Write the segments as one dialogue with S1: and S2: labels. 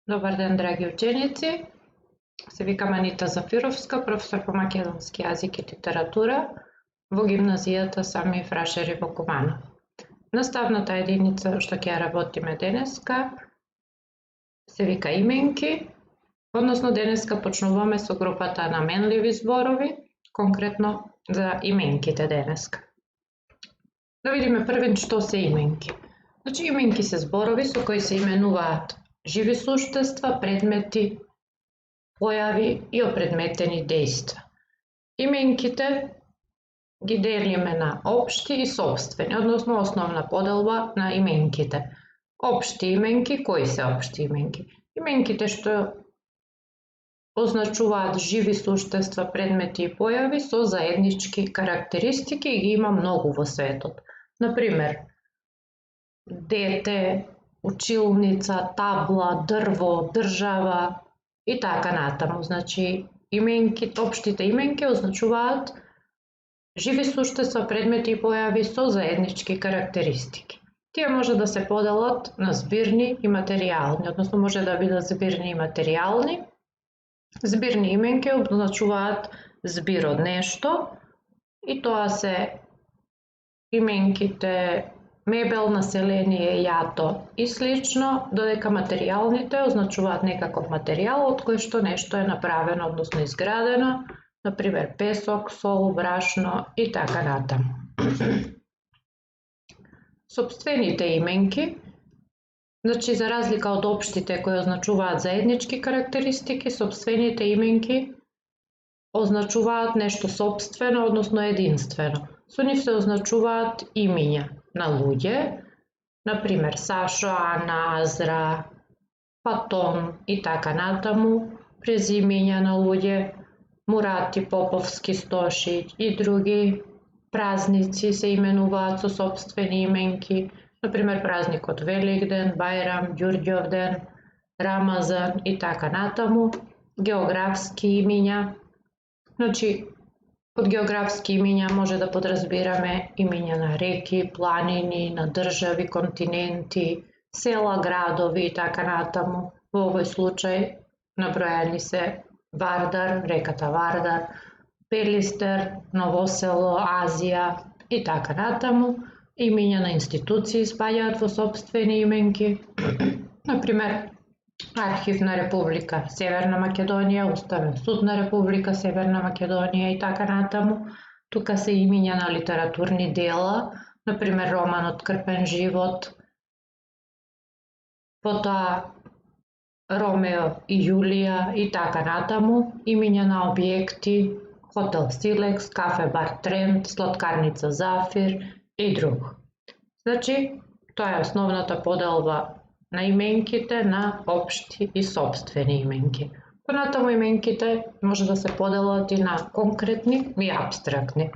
S1: Добар ден, драги ученици. Се викам Анита Зафировска, професор по македонски јазик и литература во гимназијата Сами Фрашери во Куманово. Наставната единица што ќе ја работиме денеска се вика именки, односно денеска почнуваме со групата наменливи зборови, конкретно за именките денеска. Да видиме првин што се именки. Значи, именки се зборови со кои се именуваат живи суштества, предмети, појави и опредметени дејства. Именките ги делиме на општи и сопствени, односно основна поделба на именките. Општи именки, кои се општи именки? Именките што означуваат живи суштества, предмети и појави со заеднички карактеристики и ги има многу во светот. Например, дете, училница, табла, дрво, држава и така натаму. Значи, општите именки означуваат живи суштества, предмети и појави со заеднички карактеристики. Тие може да се поделат на збирни и материјални, односно може да бидат збирни и материјални. Збирни именки означуваат збир од нешто и тоа се именките мебел, население, јато и слично, додека материјалните означуваат некаков материјал од кој што нешто е направено, односно изградено, например песок, сол, брашно и така натаму. Сопствените именки, значи за разлика од општите кои означуваат заеднички карактеристики, сопствените именки означуваат нешто сопствено, односно единствено. Со нив се означуваат имиња на луѓе, например Сашо, Ана, Азра, Патон и така натаму, презимиња на луѓе, Мурати, Поповски, Стошиќ и други. Празници се именуваат со сопствени именки, например празникот Великден, Бајрам, Ѓурѓовден, Рамазан и така натаму. Географски имиња, значи под географски имиња може да подразбираме имиња на реки, планини, на држави, континенти, села, градови и така натаму. Во овој случај набројани се Вардар, реката Вардар, Пелистер, Новосело, Азија и така натаму. Имиња на институции спаѓаат во сопствени именки, например Архив на Република Северна Македонија, Уставен суд на Република Северна Македонија и така натаму. Тука се имиња на литературни дела, например романот Крпен живот, потоа Ромео и Јулија и така натаму. Имиња на објекти, Хотел Силекс, Кафе бар Трент, Слаткарница Зафир и друго. Значи, тоа е основната поделба на именките на општи и сопствени именки. Понатаму именките може да се поделат и на конкретни и апстрактни.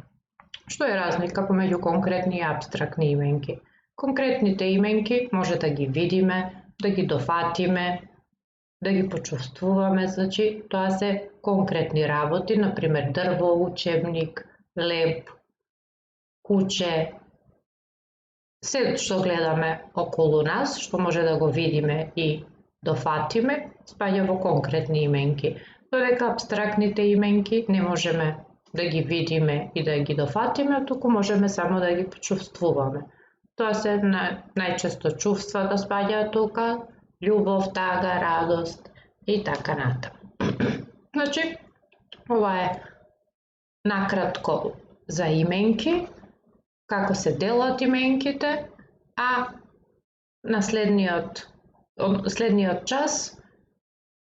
S1: Што е разлика помеѓу конкретни и апстрактни именки? Конкретните именки може да ги видиме, да ги дофатиме, да ги почувствуваме, значи тоа се конкретни работи, например дрво, учебник, леб, куќе. Се што гледаме околу нас, што може да го видиме и дофатиме, спаѓа во конкретни именки. Додека апстрактните именки не можеме да ги видиме и да ги дофатиме, туку можеме само да ги почувствуваме. Тоа се најчесто чувствата спаѓаат тука, љубов, тага, радост и така натаму. Значи, ова е накратко за именки, како се делат именките, а на следниот час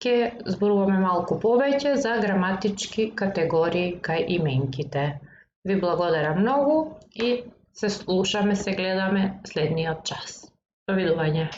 S1: ќе зборуваме малку повеќе за граматички категории кај именките. Ви благодарам многу и се слушаме, се гледаме следниот час. Довидување.